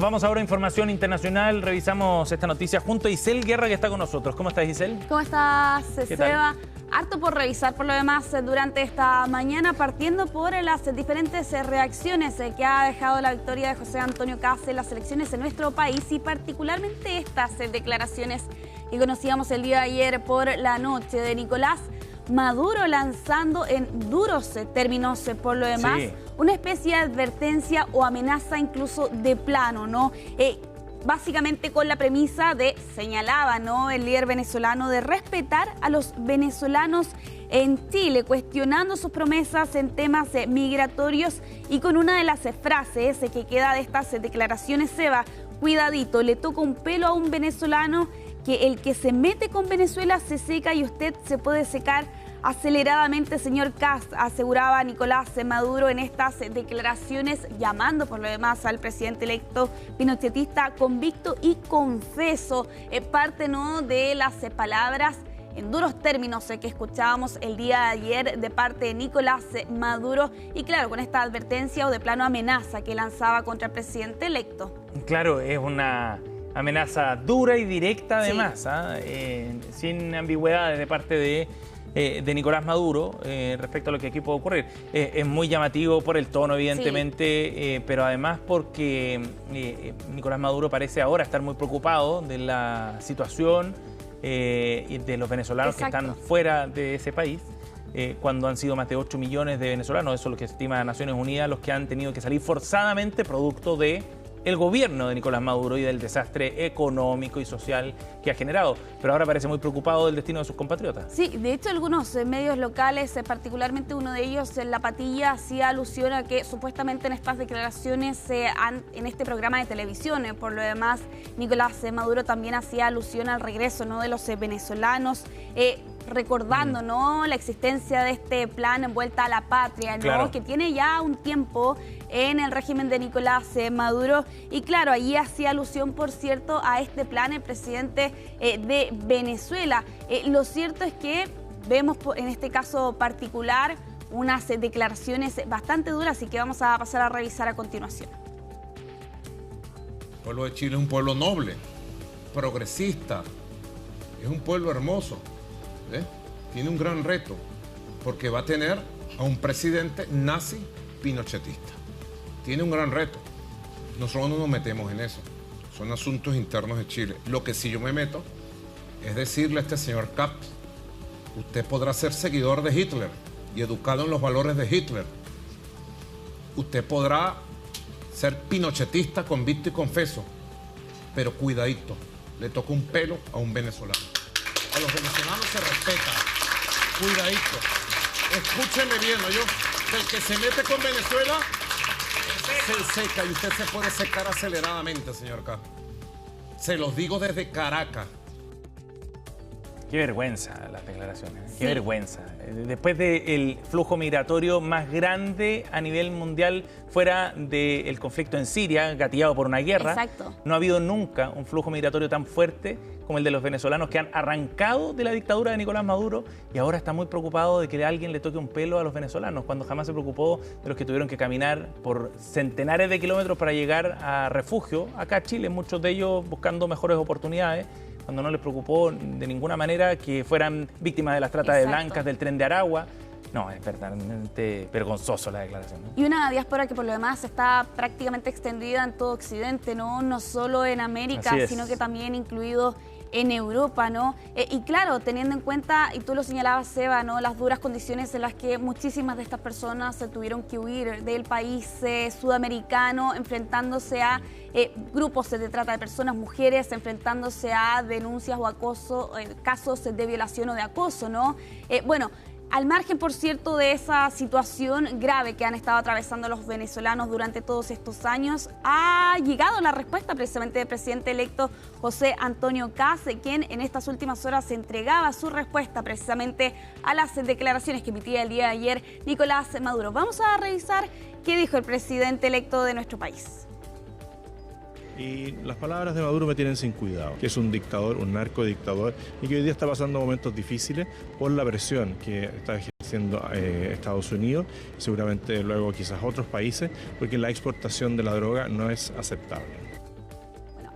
Nos vamos ahora a información internacional. Revisamos esta noticia junto a Isel Guerra, que está con nosotros. ¿Cómo estás, Isel? ¿Cómo estás, ¿Qué Seba? tal? Harto por revisar por lo demás durante esta mañana, partiendo por las diferentes reacciones que ha dejado la victoria de José Antonio Kast en las elecciones en nuestro país, y particularmente estas declaraciones que conocíamos el día de ayer por la noche de Nicolás Maduro, lanzando en duros términos por lo demás una especie de advertencia o amenaza incluso de plano, ¿no? Básicamente con la premisa de, señalaba, ¿no?, el líder venezolano, de respetar a los venezolanos en Chile, cuestionando sus promesas en temas migratorios, y con una de las frases que queda de estas declaraciones, Seba: cuidadito, le toca un pelo a un venezolano, que el que se mete con Venezuela se seca y usted se puede secar aceleradamente, señor Kast, aseguraba Nicolás Maduro en estas declaraciones, llamando por lo demás al presidente electo pinochetista convicto y confeso. Parte, ¿no?, de las palabras en duros términos que escuchábamos el día de ayer de parte de Nicolás Maduro, y claro, con esta advertencia o de plano amenaza que lanzaba contra el presidente electo. Claro, es una amenaza dura y directa además, sin ambigüedades de parte de Nicolás Maduro respecto a lo que aquí puede ocurrir. Es muy llamativo por el tono, evidentemente, pero además porque Nicolás Maduro parece ahora estar muy preocupado de la situación y de los venezolanos que están fuera de ese país, cuando han sido más de 8 millones de venezolanos, eso es lo que estima Naciones Unidas, los que han tenido que salir forzadamente producto de el gobierno de Nicolás Maduro y del desastre económico y social que ha generado. Pero ahora parece muy preocupado del destino de sus compatriotas. Sí, de hecho algunos medios locales, particularmente uno de ellos, La Patilla, hacía alusión a que supuestamente en estas declaraciones, en este programa de televisión, por lo demás, Nicolás Maduro también hacía alusión al regreso, ¿no?, de los venezolanos, recordando, ¿no?, la existencia de este plan Vuelta a la Patria, ¿no?, que tiene ya un tiempo en el régimen de Nicolás Maduro. Y claro, allí hacía alusión, por cierto, a este plan el presidente de Venezuela. Lo cierto es que vemos en este caso particular unas declaraciones bastante duras, y que vamos a pasar a revisar a continuación. El pueblo de Chile es un pueblo noble, progresista, es un pueblo hermoso. Tiene un gran reto, porque va a tener a un presidente nazi pinochetista. Tiene un gran reto. Nosotros no nos metemos en eso. Son asuntos internos de Chile. Lo que sí yo me meto es decirle a este señor Kast: usted podrá ser seguidor de Hitler y educado en los valores de Hitler. Usted podrá ser pinochetista, convicto y confeso, pero cuidadito, le toca un pelo a un venezolano. A los venezolanos se respeta. Cuidadito. Escúcheme bien, ¿no? El que se mete con Venezuela se seca, y usted se puede secar aceleradamente, señor Kast. Se los digo desde Caracas. Qué vergüenza las declaraciones, qué vergüenza. Después del flujo migratorio más grande a nivel mundial fuera del conflicto en Siria, gatillado por una guerra, no ha habido nunca un flujo migratorio tan fuerte como el de los venezolanos, que han arrancado de la dictadura de Nicolás Maduro, y ahora está muy preocupado de que alguien le toque un pelo a los venezolanos, cuando jamás se preocupó de los que tuvieron que caminar por centenares de kilómetros para llegar a refugio acá a Chile, muchos de ellos buscando mejores oportunidades, cuando no les preocupó de ninguna manera que fueran víctimas de las trata de blancas, del tren de Aragua. No, es verdaderamente vergonzoso la declaración, ¿no? Y una diáspora que por lo demás está prácticamente extendida en todo Occidente, no solo en América, sino que también incluido en Europa, ¿no? Y claro, teniendo en cuenta, y tú lo señalabas, Seba, ¿no?, las duras condiciones en las que muchísimas de estas personas se tuvieron que huir del país sudamericano, enfrentándose a grupos de trata de personas, mujeres, enfrentándose a denuncias o acoso, casos de violación o de acoso, ¿no? Bueno, al margen, por cierto, de esa situación grave que han estado atravesando los venezolanos durante todos estos años, ha llegado la respuesta precisamente del presidente electo José Antonio Kast, quien en estas últimas horas entregaba su respuesta precisamente a las declaraciones que emitía el día de ayer Nicolás Maduro. Vamos a revisar qué dijo el presidente electo de nuestro país. Y las palabras de Maduro me tienen sin cuidado, que es un dictador, un narcodictador, y que hoy día está pasando momentos difíciles por la presión que está ejerciendo Estados Unidos, seguramente luego quizás otros países, porque la exportación de la droga no es aceptable.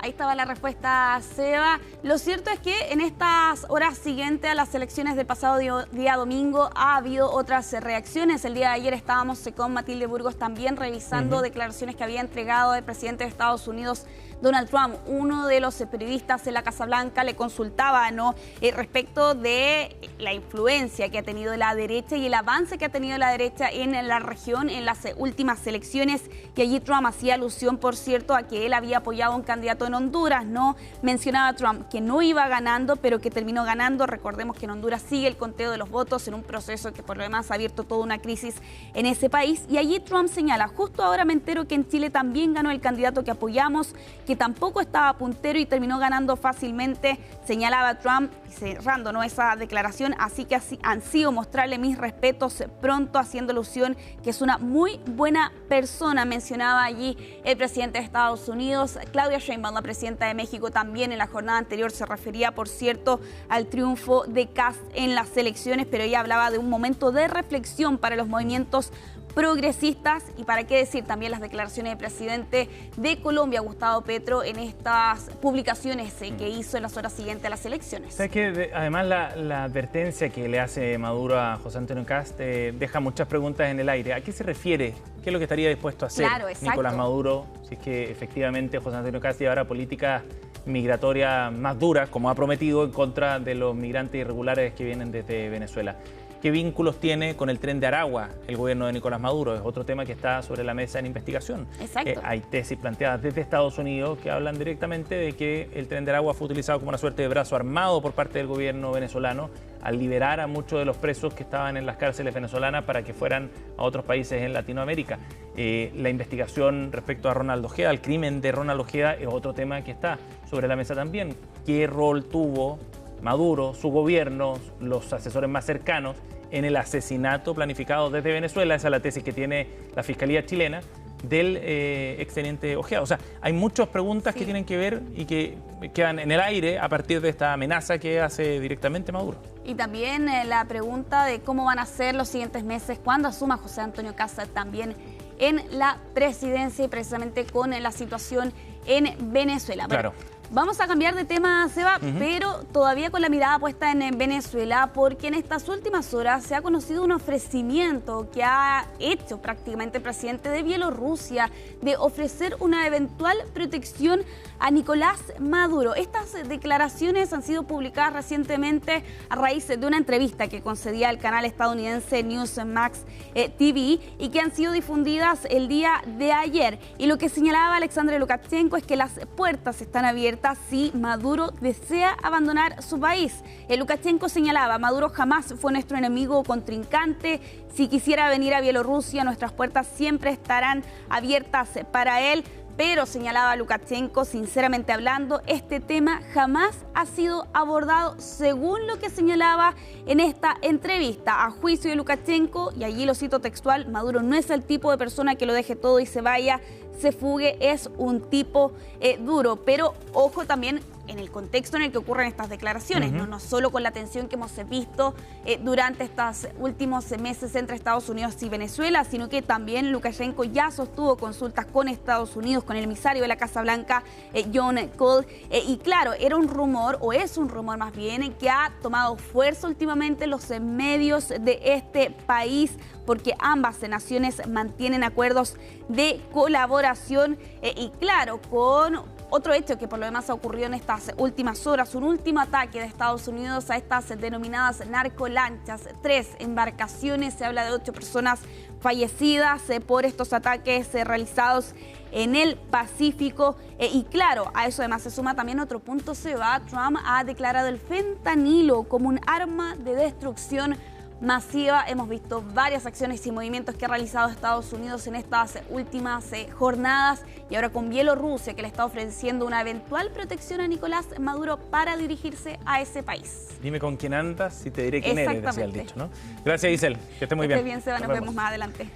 Ahí estaba la respuesta, Seba. Lo cierto es que en estas horas siguientes a las elecciones del pasado día domingo ha habido otras reacciones. El día de ayer estábamos con Matilde Burgos también revisando declaraciones que había entregado el presidente de Estados Unidos, Donald Trump. Uno de los periodistas en la Casa Blanca le consultaba, ¿no?, respecto de la influencia que ha tenido la derecha y el avance que ha tenido la derecha en la región en las últimas elecciones. Y allí Trump hacía alusión, por cierto, a que él había apoyado a un candidato en Honduras, ¿no? Mencionaba Trump que no iba ganando, pero que terminó ganando. Recordemos que en Honduras sigue el conteo de los votos en un proceso que por lo demás ha abierto toda una crisis en ese país. Y allí Trump señala, justo ahora me entero que en Chile también ganó el candidato que apoyamos, que tampoco estaba puntero y terminó ganando fácilmente, señalaba Trump, cerrando, ¿no?, esa declaración. Así que ansío mostrarle mis respetos pronto, haciendo alusión que es una muy buena persona, mencionaba allí el presidente de Estados Unidos. Claudia Sheinbaum, la presidenta de México, también en la jornada anterior se refería, por cierto, al triunfo de Kast en las elecciones, pero ella hablaba de un momento de reflexión para los movimientos progresistas. Y para qué decir también las declaraciones del presidente de Colombia, Gustavo Petro, en estas publicaciones que hizo en las horas siguientes a las elecciones. ¿Sabes qué? Además, la advertencia que le hace Maduro a José Antonio Kast deja muchas preguntas en el aire. ¿A qué se refiere? ¿Qué es lo que estaría dispuesto a hacer Nicolás Maduro si es que efectivamente José Antonio Kast llevara políticas migratorias más duras, como ha prometido, en contra de los migrantes irregulares que vienen desde Venezuela? ¿Qué vínculos tiene con el Tren de Aragua el gobierno de Nicolás Maduro? Es otro tema que está sobre la mesa en investigación. Exacto. Hay tesis planteadas desde Estados Unidos que hablan directamente de que el Tren de Aragua fue utilizado como una suerte de brazo armado por parte del gobierno venezolano al liberar a muchos de los presos que estaban en las cárceles venezolanas para que fueran a otros países en Latinoamérica. La investigación respecto a Ronald Ojeda, el crimen de Ronald Ojeda, es otro tema que está sobre la mesa también. ¿Qué rol tuvo Maduro, su gobierno, los asesores más cercanos en el asesinato planificado desde Venezuela? Esa es la tesis que tiene la Fiscalía chilena del exteniente Ojeda. O sea, hay muchas preguntas que tienen que ver y que quedan en el aire a partir de esta amenaza que hace directamente Maduro. Y también la pregunta de cómo van a ser los siguientes meses cuando asuma José Antonio Kast también en la presidencia, y precisamente con la situación en Venezuela. Claro. Bueno, vamos a cambiar de tema, Seba, pero todavía con la mirada puesta en Venezuela, porque en estas últimas horas se ha conocido un ofrecimiento que ha hecho prácticamente el presidente de Bielorrusia de ofrecer una eventual protección a Nicolás Maduro. Estas declaraciones han sido publicadas recientemente a raíz de una entrevista que concedía el canal estadounidense Newsmax TV y que han sido difundidas el día de ayer. Y lo que señalaba Alexandre Lukashenko es que las puertas están abiertas si Maduro desea abandonar su país. Lukashenko señalaba, Maduro jamás fue nuestro enemigo o contrincante. Si quisiera venir a Bielorrusia, nuestras puertas siempre estarán abiertas para él. Pero, señalaba Lukashenko, sinceramente hablando, este tema jamás ha sido abordado, según lo que señalaba en esta entrevista. A juicio de Lukashenko, y allí lo cito textual, Maduro no es el tipo de persona que lo deje todo y se vaya, se fugue, es un tipo duro. Pero ojo también en el contexto en el que ocurren estas declaraciones, no solo con la tensión que hemos visto durante estos últimos meses entre Estados Unidos y Venezuela, sino que también Lukashenko ya sostuvo consultas con Estados Unidos, con el emisario de la Casa Blanca, John Cole, y claro, era un rumor, o es un rumor más bien, que ha tomado fuerza últimamente los medios de este país, porque ambas naciones mantienen acuerdos de colaboración y claro, con otro hecho que por lo demás ha ocurrido en estas últimas horas, un último ataque de Estados Unidos a estas denominadas narcolanchas. 3 embarcaciones, se habla de 8 personas fallecidas por estos ataques realizados en el Pacífico. Y claro, a eso además se suma también otro punto, Trump ha declarado el fentanilo como un arma de destrucción masiva. Hemos visto varias acciones y movimientos que ha realizado Estados Unidos en estas últimas jornadas, y ahora con Bielorrusia, que le está ofreciendo una eventual protección a Nicolás Maduro para dirigirse a ese país. Dime con quién andas y te diré quién eres, decía el dicho, ¿no? Gracias, Giselle, que esté muy bien. Esté bien, Seba, nos vemos más adelante.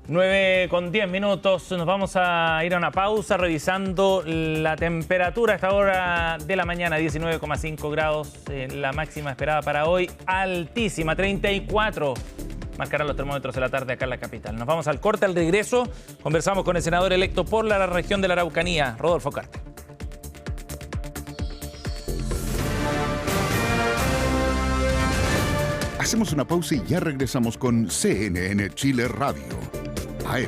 9:10. Nos vamos a ir a una pausa revisando la temperatura a esta hora de la mañana, 19,5 grados, la máxima esperada para hoy, altísima, 34. Marcarán los termómetros de la tarde acá en la capital. Nos vamos al corte, al regreso conversamos con el senador electo por la región de la Araucanía, Rodolfo Carter. Hacemos una pausa y ya regresamos con CNN Chile Radio, AM.